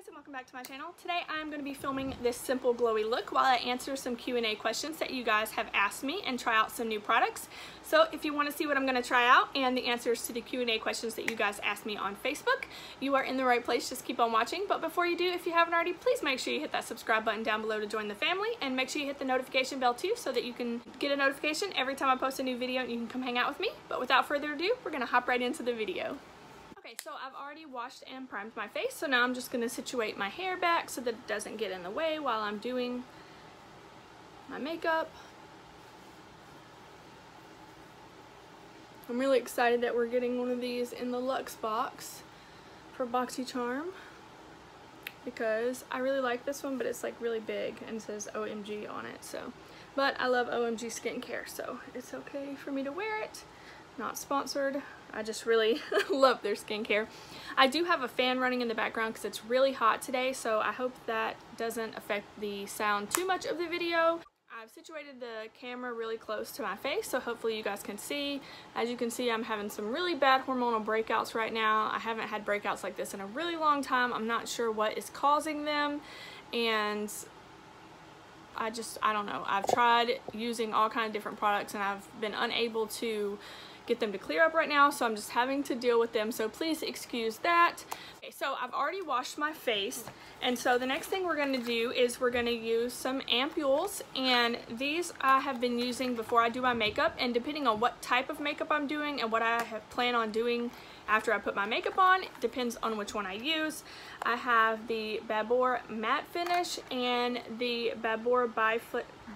guys, and welcome back to my channel. Today I'm going to be filming this simple glowy look while I answer some Q&A questions that you guys have asked me and try out some new products. So if you want to see what I'm going to try out and the answers to the Q&A questions that you guys asked me on Facebook, you are in the right place. Just keep on watching. But before you do, if you haven't already, please make sure you hit that subscribe button down below to join the family, and make sure you hit the notification bell too so that you can get a notification every time I post a new video and you can come hang out with me. But without further ado, we're going to hop right into the video. Okay, so I've already washed and primed my face, so now I'm just going to situate my hair back so that it doesn't get in the way while I'm doing my makeup. I'm really excited that we're getting one of these in the Luxe box for BOXYCHARM because I really like this one, but it's like really big and it says OMG on it. So, but I love OMG skincare, so it's okay for me to wear it. Not sponsored. I just really love their skincare. I do have a fan running in the background because it's really hot today, so I hope that doesn't affect the sound too much of the video. I've situated the camera really close to my face, so hopefully you guys can see. As you can see, I'm having some really bad hormonal breakouts right now. I haven't had breakouts like this in a really long time. I'm not sure what is causing them, and I don't know. I've tried using all kinds of different products and I've been unable to get them to clear up right now, so I'm just having to deal with them, so please excuse that. Okay, so I've already washed my face, and so the next thing we're going to do is we're going to use some ampules, and these I have been using before I do my makeup, and depending on what type of makeup I'm doing and what I plan on doing after I put my makeup on, it depends on which one I use. I have the Babor Matte Finish and the Babor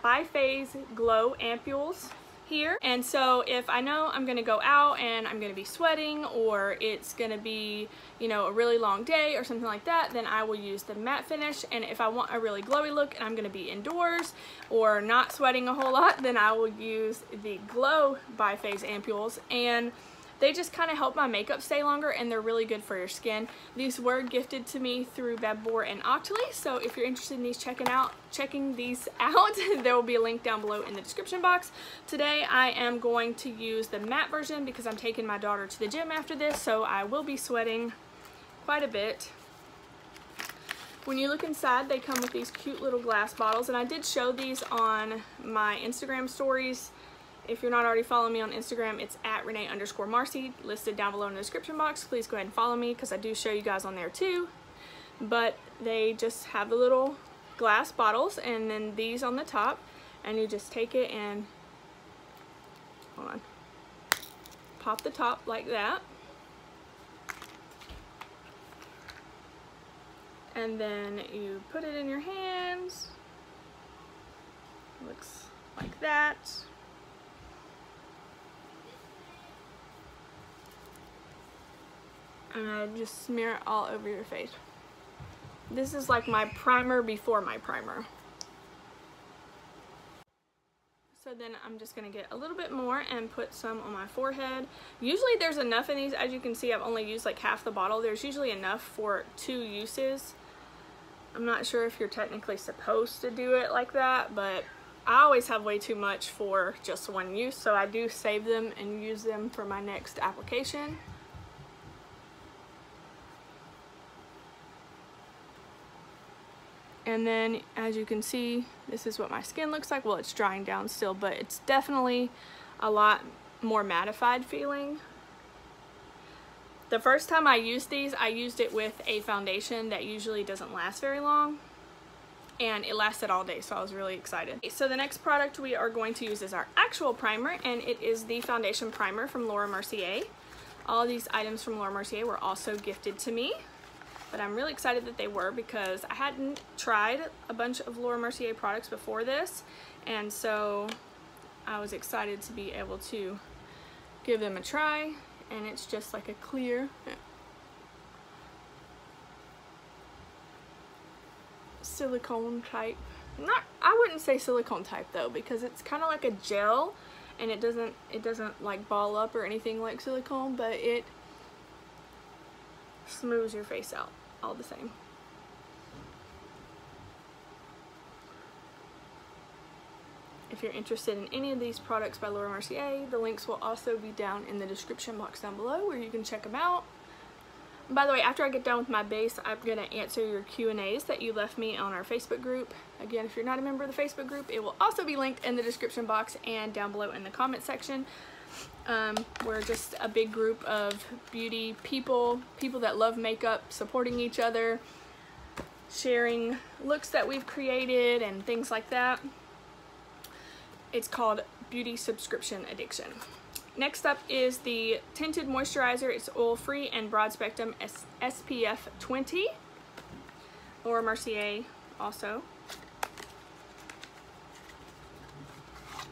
Biphase Glow ampules here. And so if I know I'm gonna go out and I'm gonna be sweating, or it's gonna be, you know, a really long day or something like that, then I will use the matte finish. And if I want a really glowy look and I'm gonna be indoors or not sweating a whole lot, then I will use the Glow Biphase ampules, and they just kind of help my makeup stay longer, and they're really good for your skin. These were gifted to me through Babor and Octoly, so if you're interested in these checking these out, there will be a link down below in the description box. Today I am going to use the matte version because I'm taking my daughter to the gym after this, so I will be sweating quite a bit. When you look inside, they come with these cute little glass bottles, and I did show these on my Instagram stories. If you're not already following me on Instagram, it's at Rene_Marcy, listed down below in the description box. Please go ahead and follow me because I do show you guys on there too. But they just have the little glass bottles and then these on the top, and you just take it and, hold on, pop the top like that. And then you put it in your hands. Looks like that. And I just smear it all over your face. This is like my primer before my primer. So then I'm just gonna get a little bit more and put some on my forehead. Usually there's enough in these. As you can see, I've only used like half the bottle. There's usually enough for 2 uses. I'm not sure if you're technically supposed to do it like that, but I always have way too much for just 1 use, so I do save them and use them for my next application. And then, as you can see, this is what my skin looks like. Well, it's drying down still, but it's definitely a lot more mattified feeling. The first time I used these, I used it with a foundation that usually doesn't last very long, and it lasted all day, so I was really excited. So the next product we are going to use is our actual primer, and it is the foundation primer from Laura Mercier. All these items from Laura Mercier were also gifted to me. But I'm really excited that they were because I hadn't tried a bunch of Laura Mercier products before this, and so I was excited to be able to give them a try. And it's just like a clear silicone type. I wouldn't say silicone type though, because it's kind of like a gel, and it doesn't like ball up or anything like silicone, but it smooths your face out all the same. If you're interested in any of these products by Laura Mercier, the links will also be down in the description box down below where you can check them out. By the way, after I get done with my base, I'm going to answer your Q&As that you left me on our Facebook group. Again, if you're not a member of the Facebook group, it will also be linked in the description box and down below in the comment section. We're just a big group of beauty people that love makeup, supporting each other, sharing looks that we've created and things like that. It's called Beauty Subscription Addiction. Next up is the Tinted Moisturizer. It's oil-free and broad spectrum, SPF 20, or Mercier also.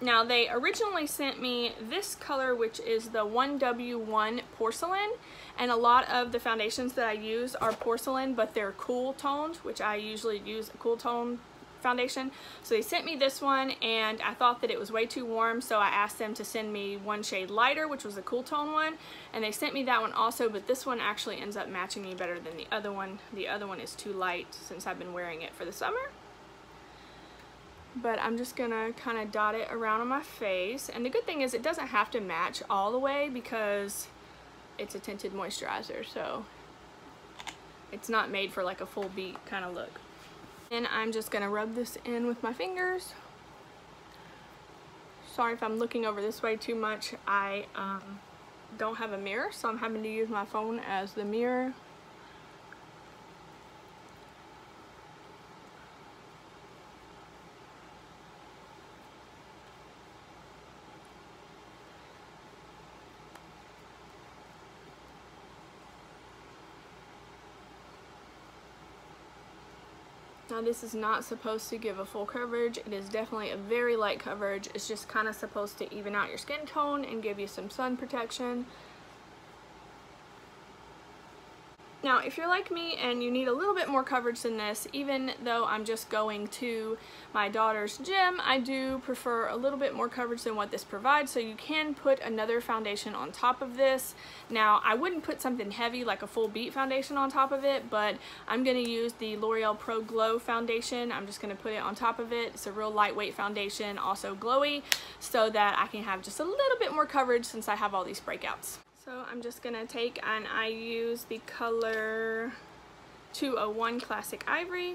Now, they originally sent me this color, which is the 1W1 Porcelain, and a lot of the foundations that I use are porcelain, but they're cool toned, which I usually use a cool tone foundation. So they sent me this one, and I thought that it was way too warm, so I asked them to send me one shade lighter, which was a cool tone one, and they sent me that one also, but this one actually ends up matching me better than the other one. The other one is too light since I've been wearing it for the summer. But I'm just gonna kind of dot it around on my face, and the good thing is it doesn't have to match all the way because it's a tinted moisturizer, so it's not made for like a full beat kind of look. And I'm just gonna rub this in with my fingers. Sorry if I'm looking over this way too much. I don't have a mirror, so I'm having to use my phone as the mirror. Now, this is not supposed to give a full coverage. It is definitely a very light coverage. It's just kind of supposed to even out your skin tone and give you some sun protection. Now, if you're like me and you need a little bit more coverage than this, even though I'm just going to my daughter's gym, I do prefer a little bit more coverage than what this provides, so you can put another foundation on top of this. Now, I wouldn't put something heavy like a full beat foundation on top of it, but I'm going to use the L'Oreal Pro Glow foundation. I'm just going to put it on top of it. It's a real lightweight foundation, also glowy, so that I can have just a little bit more coverage since I have all these breakouts. So I'm just going to take, and I use the color 201 Classic Ivory,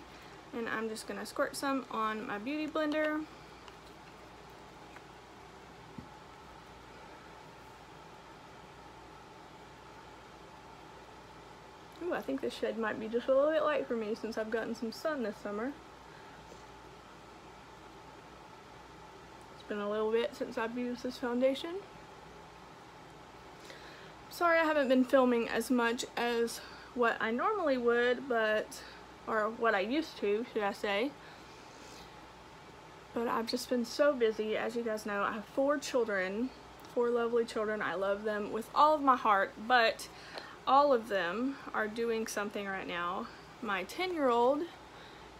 and I'm just going to squirt some on my beauty blender. Ooh, I think this shade might be just a little bit light for me since I've gotten some sun this summer. It's been a little bit since I've used this foundation. Sorry I haven't been filming as much as what I normally would, or what I used to, should I say. But I've just been so busy. As you guys know, I have 4 children, 4 lovely children. I love them with all of my heart, but all of them are doing something right now. My 10-year-old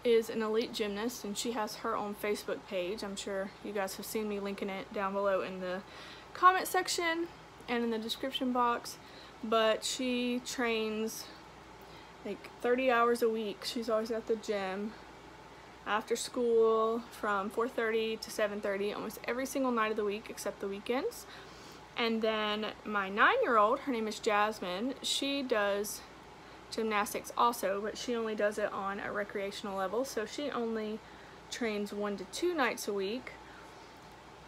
is an elite gymnast, and she has her own Facebook page. I'm sure you guys have seen me linking it down below in the comment section and in the description box, but she trains like 30 hours a week. She's always at the gym after school from 4:30 to 7:30 almost every single night of the week except the weekends. And then my 9-year-old, her name is Jasmine, she does gymnastics also, but she only does it on a recreational level, so she only trains 1 to 2 nights a week.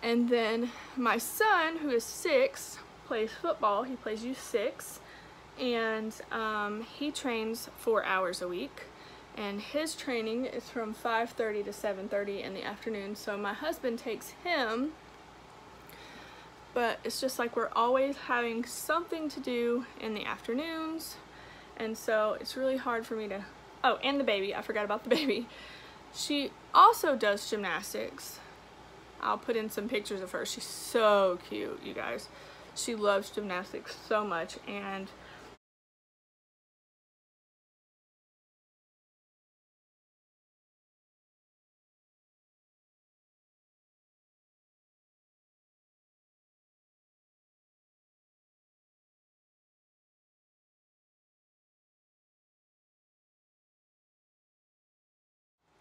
And then my son, who is 6, plays football. He plays U6, and he trains 4 hours a week, and his training is from 5:30 to 7:30 in the afternoon, so my husband takes him. But it's just like we're always having something to do in the afternoons, and so it's really hard for me to... Oh, and the baby, I forgot about the baby. She also does gymnastics. I'll put in some pictures of her. She's so cute, you guys. She loves gymnastics so much, and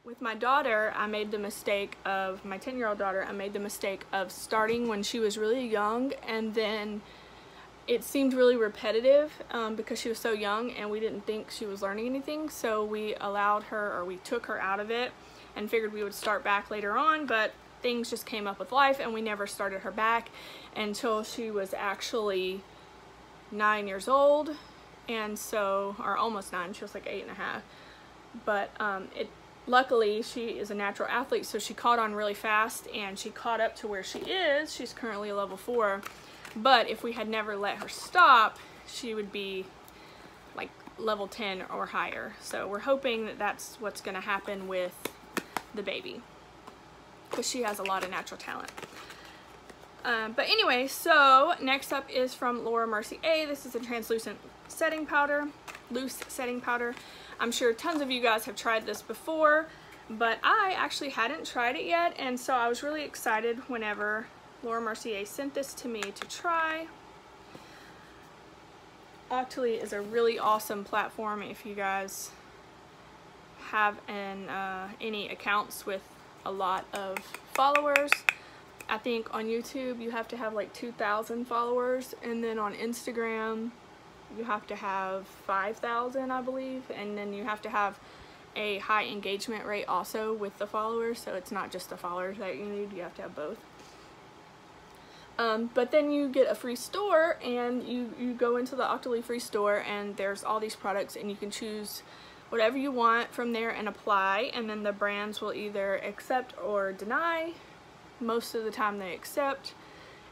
with my daughter, I made the mistake of, my 10-year-old daughter, I made the mistake of starting when she was really young, and then it seemed really repetitive because she was so young and we didn't think she was learning anything, so we allowed her, or we took her out of it and figured we would start back later on, but things just came up with life and we never started her back until she was actually 9 years old. And so, or almost 9, she was like 8.5. But luckily she is a natural athlete, so she caught on really fast and she caught up to where she is. She's currently a level 4. But if we had never let her stop, she would be like level 10 or higher. So we're hoping that that's what's going to happen with the baby, because she has a lot of natural talent. But anyway, so next up is from Reneamarsee. This is a translucent setting powder, loose setting powder. I'm sure tons of you guys have tried this before, but I actually hadn't tried it yet, and so I was really excited whenever Reneamarsee sent this to me to try. Octoly is a really awesome platform if you guys have any accounts with a lot of followers. I think on YouTube you have to have like 2,000 followers, and then on Instagram you have to have 5,000, I believe, and then you have to have a high engagement rate also with the followers, so it's not just the followers that you need, you have to have both. But then you get a free store, and you go into the Octoly free store, and there's all these products, and you can choose whatever you want from there and apply, and then the brands will either accept or deny. Most of the time they accept,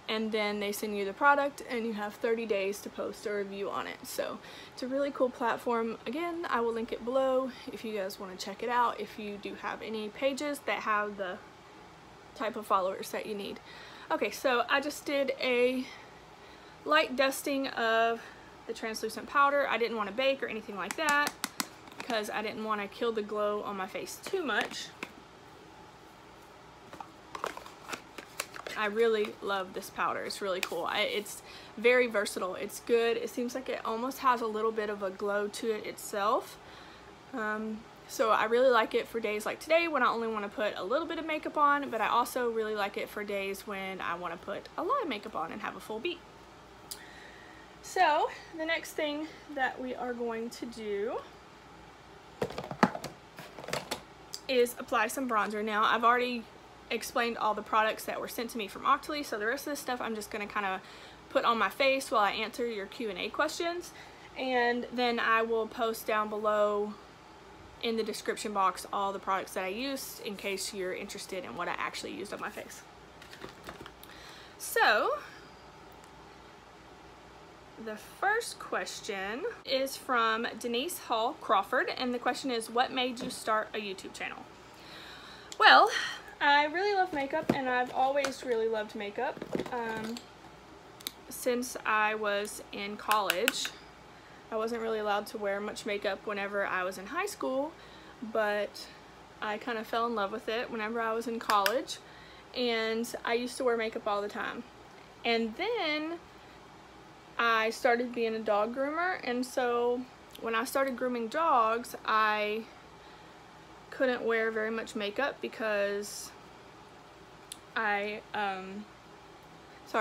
and then they send you the product and you have 30 days to post a review on it. So it's a really cool platform. Again, I will link it below if you guys want to check it out, if you do have any pages that have the type of followers that you need. Okay, so I just did a light dusting of the translucent powder. I didn't want to bake or anything like that because I didn't want to kill the glow on my face too much. I really love this powder. It's really cool. It's very versatile. It's good. It seems like it almost has a little bit of a glow to it itself. So I really like it for days like today when I only want to put a little bit of makeup on, but I also really like it for days when I want to put a lot of makeup on and have a full beat. So the next thing that we are going to do is apply some bronzer. Now I've already explained all the products that were sent to me from Octoly, so the rest of this stuff I'm just going to kind of put on my face while I answer your Q&A questions, and then I will post down below in the description box all the products that I used in case you're interested in what I actually used on my face. So the first question is from Denise Hall Crawford, and the question is, what made you start a YouTube channel? Well, I really love makeup, and I've always really loved makeup since I was in college. I wasn't really allowed to wear much makeup whenever I was in high school, but I kind of fell in love with it whenever I was in college, and I used to wear makeup all the time. And then I started being a dog groomer, and so when I started grooming dogs, I couldn't wear very much makeup because sorry,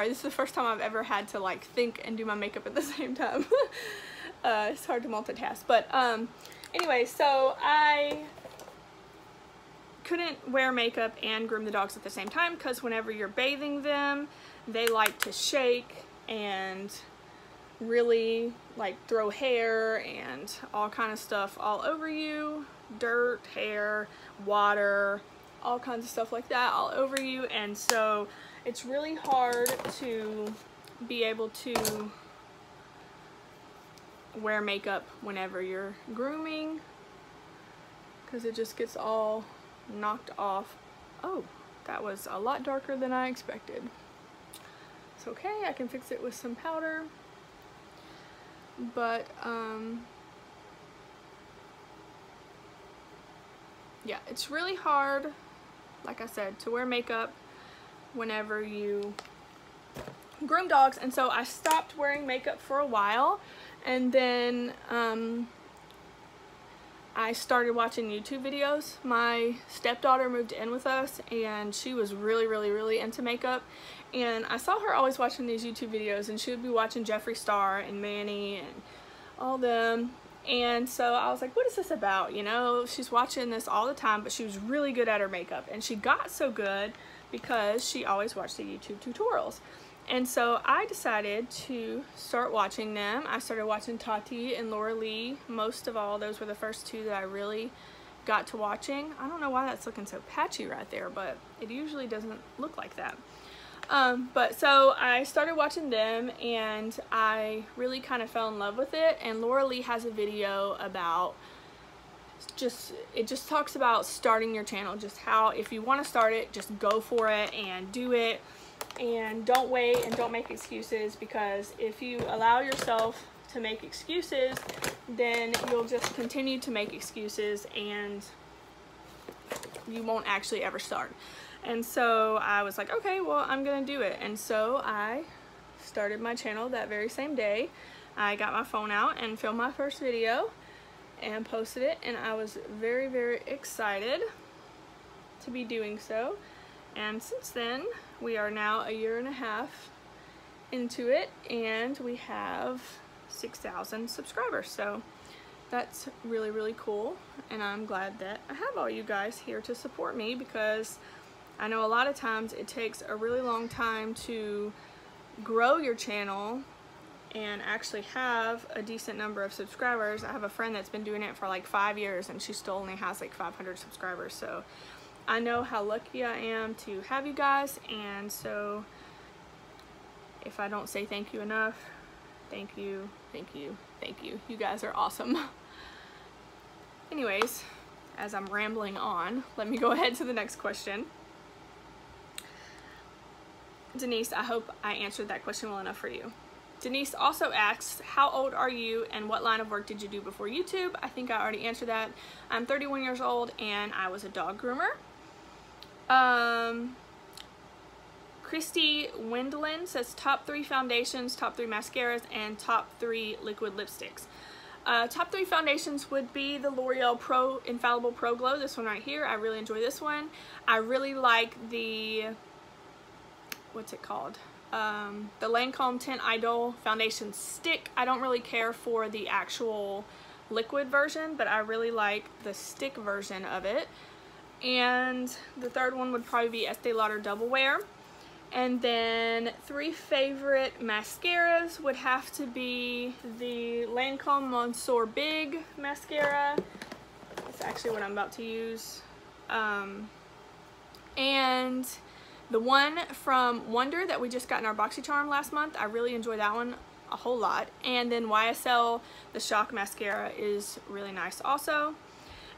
this is the first time I've ever had to like think and do my makeup at the same time. It's hard to multitask, but anyway, so I couldn't wear makeup and groom the dogs at the same time because whenever you're bathing them, they like to shake and really like throw hair and all kind of stuff all over you, dirt, hair, water, all kinds of stuff like that all over you, and so it's really hard to be able to wear makeup whenever you're grooming because it just gets all knocked off. Oh, that was a lot darker than I expected. It's okay, I can fix it with some powder, but yeah, it's really hard, like I said, to wear makeup whenever you groom dogs, and so I stopped wearing makeup for a while, and then I started watching YouTube videos. My stepdaughter moved in with us and she was really into makeup, and I saw her always watching these YouTube videos, and she would be watching Jeffree Star and Manny and all them, and so I was like, what is this about? You know, she's watching this all the time, but she was really good at her makeup, and she got so good because she always watched the YouTube tutorials. And so I decided to start watching them. I started watching Tati and Laura Lee. Most of all, those were the first two that I really got to watching. I don't know why that's looking so patchy right there, but it usually doesn't look like that. But so I started watching them and I really kind of fell in love with it. And Laura Lee has a video about it just talks about starting your channel, just how if you want to start it, just go for it and do it. And don't wait and don't make excuses, because if you allow yourself to make excuses, then you'll just continue to make excuses and you won't actually ever start. And so I was like, okay, well, I'm gonna do it. And so I started my channel that very same day. I got my phone out and filmed my first video and posted it, and I was very excited to be doing so. And since then, we are now a year and a half into it, and we have 6,000 subscribers. So that's really cool, and I'm glad that I have all you guys here to support me, because I know a lot of times it takes a really long time to grow your channel and actually have a decent number of subscribers. I have a friend that's been doing it for like 5 years and she still only has like 500 subscribers. So I know how lucky I am to have you guys, and so if I don't say thank you enough, thank you. You guys are awesome. Anyways, as I'm rambling on, let me go ahead to the next question. Denise, I hope I answered that question well enough for you. Denise also asks, how old are you and what line of work did you do before YouTube? I think I already answered that. I'm 31 years old and I was a dog groomer. Christy Wendland says top 3 foundations, top 3 mascaras, and top 3 liquid lipsticks. Top 3 foundations would be the L'Oreal Pro Infallible Pro Glow, this one right here. I really enjoy this one. I really like the, what's it called? The Lancome Tint Idol Foundation Stick. I don't really care for the actual liquid version, but I really like the stick version of it. And the third one would probably be Estee Lauder Double Wear. And then 3 favorite mascaras would have to be the Lancome Monsieur Big mascara. That's actually what I'm about to use. And the one from Wonder that we just got in our BOXYCHARM last month, I really enjoy that one a whole lot. And then YSL, the Shock mascara, is really nice also.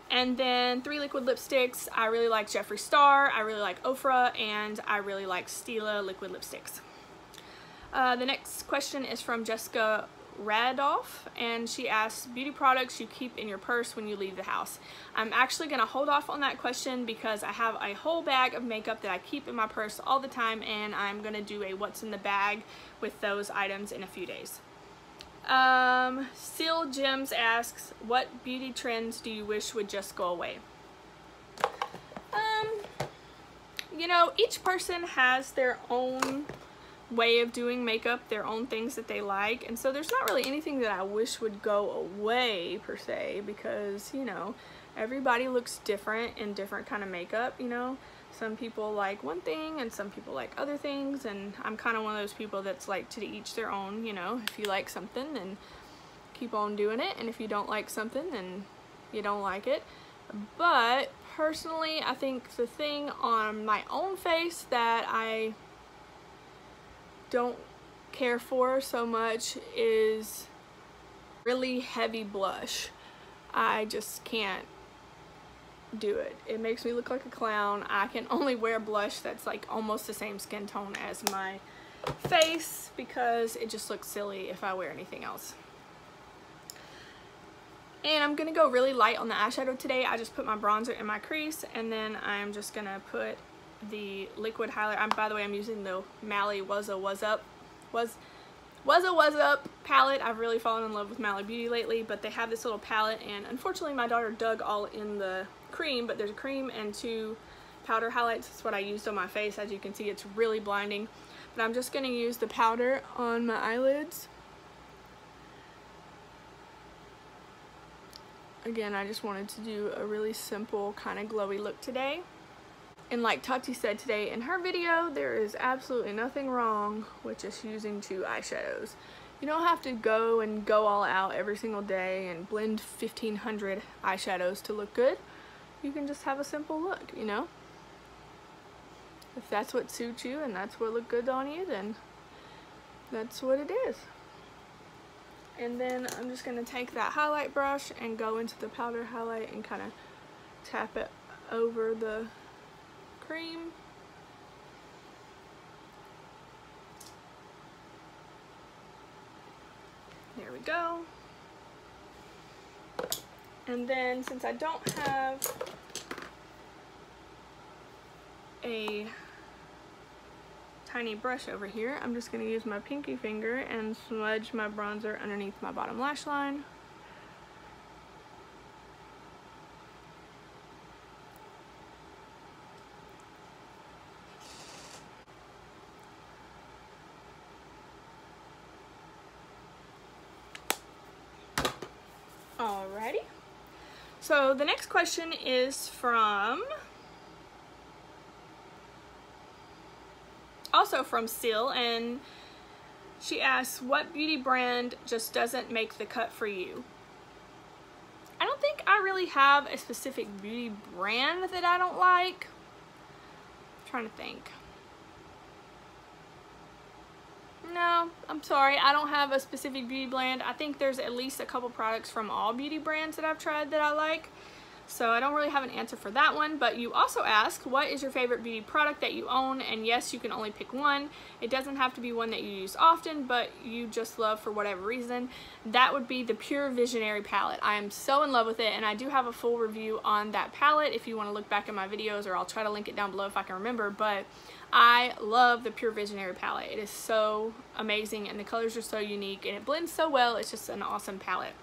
And then 3 liquid lipsticks. I really like Jeffree Star, I really like Ofra, and I really like Stila liquid lipsticks. The next question is from Jessica Radoff, and she asks, beauty products you keep in your purse when you leave the house. I'm actually going to hold off on that question because I have a whole bag of makeup that I keep in my purse all the time, and I'm going to do a what's in the bag with those items in a few days. Seal Gems asks, what beauty trends do you wish would just go away? You know, each person has their own way of doing makeup, their own things that they like, and so there's not really anything that I wish would go away per se, because, you know, everybody looks different in different kind of makeup, you know. Some people like one thing and some people like other things, and I'm kind of one of those people that's like to each their own, you know. If you like something, then keep on doing it, and if you don't like something, then you don't like it. But personally, I think the thing on my own face that I don't care for so much is really heavy blush. I just can't do it. It makes me look like a clown. I can only wear blush that's like almost the same skin tone as my face because it just looks silly if I wear anything else. And I'm gonna go really light on the eyeshadow today. I just put my bronzer in my crease, and then I'm just gonna put the liquid highlighter. By the way, I'm using the Mally Was What's Up palette. I've really fallen in love with Mally Beauty lately, but they have this little palette, and unfortunately my daughter dug all in the cream, but there's a cream and 2 powder highlights. That's what I used on my face. As you can see, it's really blinding, but I'm just going to use the powder on my eyelids. Again, I just wanted to do a really simple kind of glowy look today. And like Tati said today in her video, there is absolutely nothing wrong with just using 2 eyeshadows. You don't have to go all out every single day and blend 1,500 eyeshadows to look good. You can just have a simple look, you know? If that's what suits you and that's what look good on you, then that's what it is. And then I'm just going to take that highlight brush and go into the powder highlight and kind of tap it over the cream. There we go. And then since I don't have a tiny brush over here, I'm just going to use my pinky finger and smudge my bronzer underneath my bottom lash line. Alrighty. So the next question is also from Seal, and she asks, what beauty brand just doesn't make the cut for you? I don't think I really have a specific beauty brand that I don't like. I'm trying to think. No, I'm sorry, I don't have a specific beauty brand. I think there's at least a couple products from all beauty brands that I've tried that I like. So I don't really have an answer for that one. But you also asked, what is your favorite beauty product that you own? And yes, you can only pick one. It doesn't have to be one that you use often, but you just love for whatever reason. That would be the Pure Visionary palette. I am so in love with it, and I do have a full review on that palette if you want to look back at my videos, or I'll try to link it down below if I can remember. But I love the Pure Visionary palette. It is so amazing, and the colors are so unique, and it blends so well. It's just an awesome palette.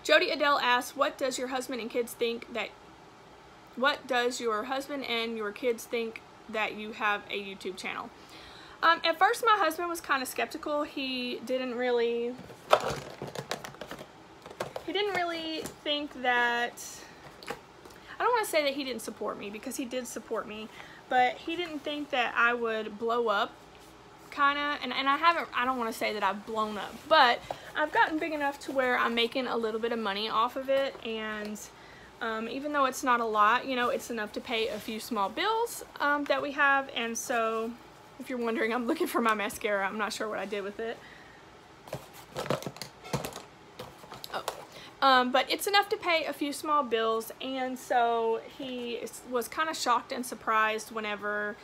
Jody Adele asks, what does your husband and kids think that you have a YouTube channel? At first my husband was kind of skeptical. He didn't really think that, I don't want to say that he didn't support me, because he did support me, but he didn't think that I would blow up, kinda, and I don't want to say that I've blown up, but I've gotten big enough to where I'm making a little bit of money off of it, and even though it's not a lot, you know, it's enough to pay a few small bills that we have. And so if you're wondering, I'm looking for my mascara. I'm not sure what I did with it. But it's enough to pay a few small bills, and so he was kind of shocked and surprised whenever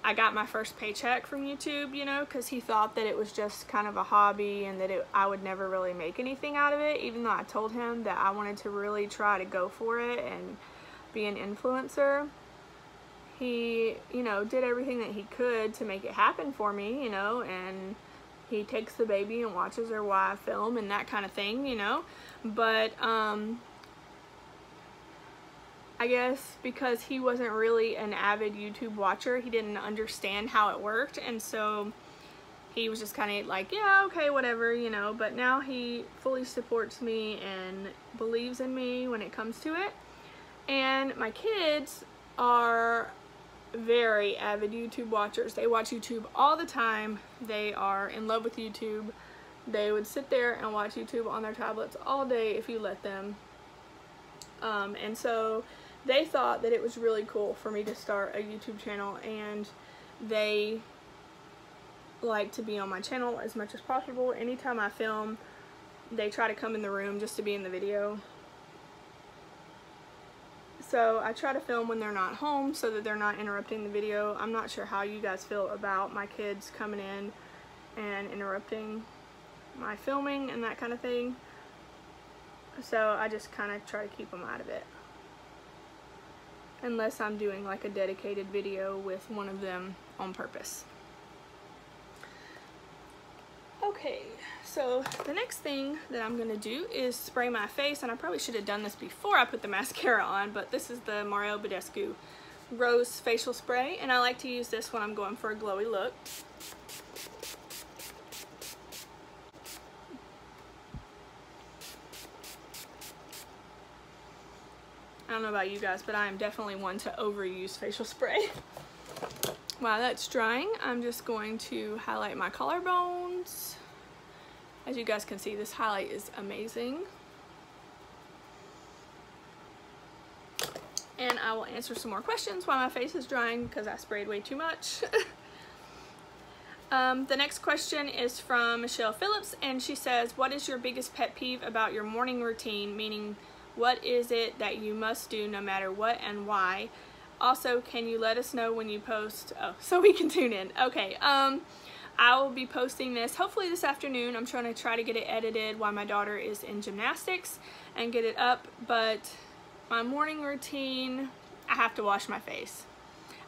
I got my first paycheck from YouTube, you know, because he thought that it was just kind of a hobby and that I would never really make anything out of it, even though I told him that I wanted to really try to go for it and be an influencer. He, you know, did everything that he could to make it happen for me, you know, and he takes the baby and watches her while I film and that kind of thing, you know, but I guess because he wasn't really an avid YouTube watcher, he didn't understand how it worked, and so he was just kind of like, yeah, okay, whatever, you know. But now he fully supports me and believes in me when it comes to it. And my kids are very avid YouTube watchers. They watch YouTube all the time. They are in love with YouTube. They would sit there and watch YouTube on their tablets all day if you let them. And so they thought that it was really cool for me to start a YouTube channel, and they like to be on my channel as much as possible. Anytime I film, they try to come in the room just to be in the video. So I try to film when they're not home so that they're not interrupting the video. I'm not sure how you guys feel about my kids coming in and interrupting my filming and that kind of thing. So I just kind of try to keep them out of it, unless I'm doing like a dedicated video with one of them on purpose. Okay, so the next thing that I'm gonna do is spray my face, and I probably should have done this before I put the mascara on, but this is the Mario Badescu Rose Facial Spray, and I like to use this when I'm going for a glowy look. I don't know about you guys, but I am definitely one to overuse facial spray. While that's drying, I'm just going to highlight my collarbones. As you guys can see, this highlight is amazing. And I will answer some more questions while my face is drying because I sprayed way too much. The next question is from Michelle Phillips, and she says, what is your biggest pet peeve about your morning routine? Meaning, what is it that you must do no matter what and why? Also, can you let us know when you post? Oh, so we can tune in. Okay, I will be posting this hopefully this afternoon. I'm trying to get it edited while my daughter is in gymnastics and get it up, but my morning routine, I have to wash my face.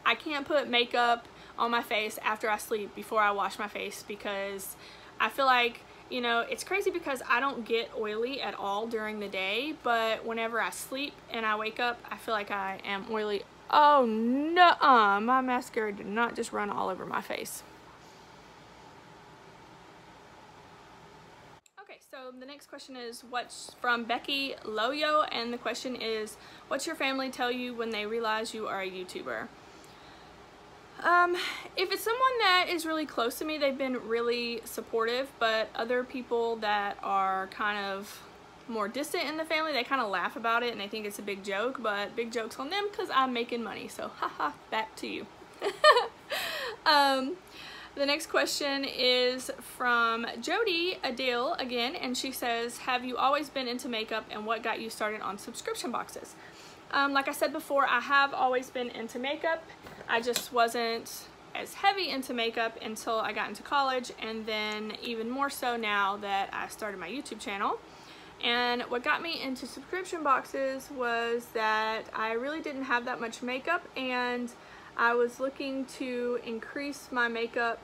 I can't put makeup on my face after I sleep before I wash my face because I feel like, you know, it's crazy because I don't get oily at all during the day, but whenever I sleep and I wake up, I feel like I am oily. Oh no, my mascara did not just run all over my face. Okay, so the next question is what's from Becky Loyo, and the question is, what's your family tell you when they realize you are a YouTuber? If it's someone that is really close to me, they've been really supportive, but other people that are kind of more distant in the family, they kind of laugh about it and they think it's a big joke, but big joke's on them because I'm making money, so haha, back to you. The next question is from Jody Adele again, and she says, have you always been into makeup and what got you started on subscription boxes? Like I said before, I have always been into makeup. I just wasn't as heavy into makeup until I got into college, and then even more so now that I started my YouTube channel. And what got me into subscription boxes was that I really didn't have that much makeup, and I was looking to increase my makeup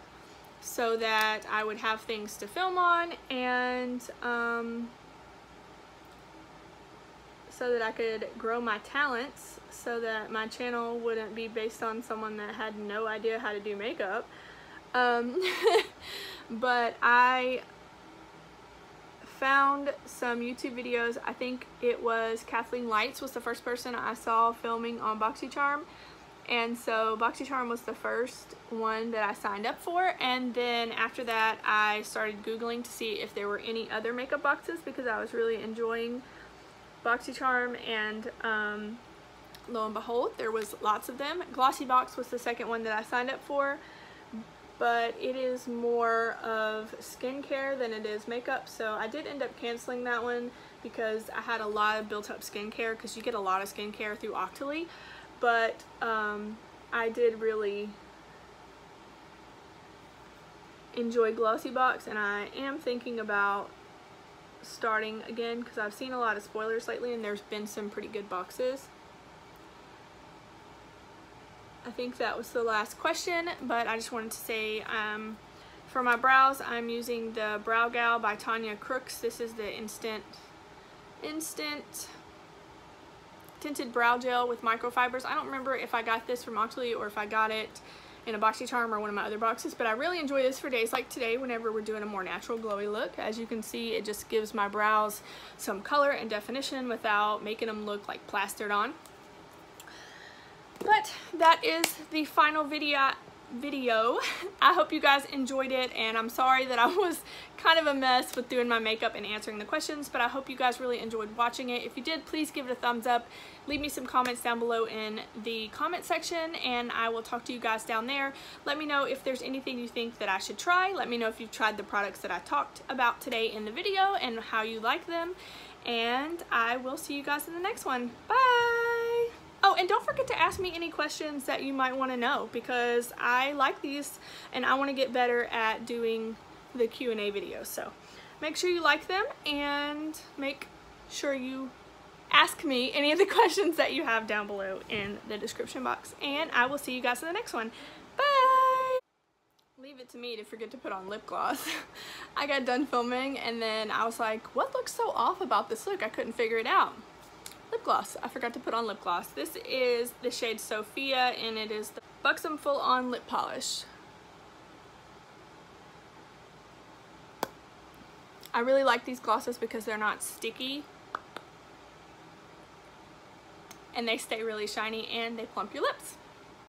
so that I would have things to film on, and so that I could grow my talents, so that my channel wouldn't be based on someone that had no idea how to do makeup. But I found some YouTube videos. I think it was Kathleen Lights was the first person I saw filming on BOXYCHARM, and so BOXYCHARM was the first one that I signed up for, and then after that I started Googling to see if there were any other makeup boxes because I was really enjoying BOXYCHARM, and lo and behold, there was lots of them. GLOSSYBOX was the second one that I signed up for, but it is more of skincare than it is makeup, so I did end up canceling that one because I had a lot of built up skincare, because you get a lot of skincare through Octoly, but I did really enjoy GLOSSYBOX, and I am thinking about starting again because I've seen a lot of spoilers lately and there's been some pretty good boxes. I think that was the last question, but I just wanted to say for my brows I'm using the Brow Gal by Tanya Crooks. This is the instant tinted brow gel with microfibers. I don't remember if I got this from Octoly or if I got it in a BOXYCHARM or one of my other boxes, but I really enjoy this for days like today whenever we're doing a more natural glowy look. As you can see, it just gives my brows some color and definition without making them look like plastered on. But that is the final video. I hope you guys enjoyed it, and I'm sorry that I was kind of a mess with doing my makeup and answering the questions, but I hope you guys really enjoyed watching it. If you did, please give it a thumbs up. Leave me some comments down below in the comment section, and I will talk to you guys down there. Let me know if there's anything you think that I should try. Let me know if you've tried the products that I talked about today in the video and how you like them, and I will see you guys in the next one. Bye! Oh, and don't forget to ask me any questions that you might want to know, because I like these and I want to get better at doing the Q&A videos. So make sure you like them and make sure you ask me any of the questions that you have down below in the description box. And I will see you guys in the next one. Bye! Leave it to me to forget to put on lip gloss. I got done filming and then I was like, what looks so off about this look? I couldn't figure it out. Lip gloss. I forgot to put on lip gloss. This is the shade Sophia and it is the Buxom Full On Lip Polish. I really like these glosses because they're not sticky and they stay really shiny and they plump your lips.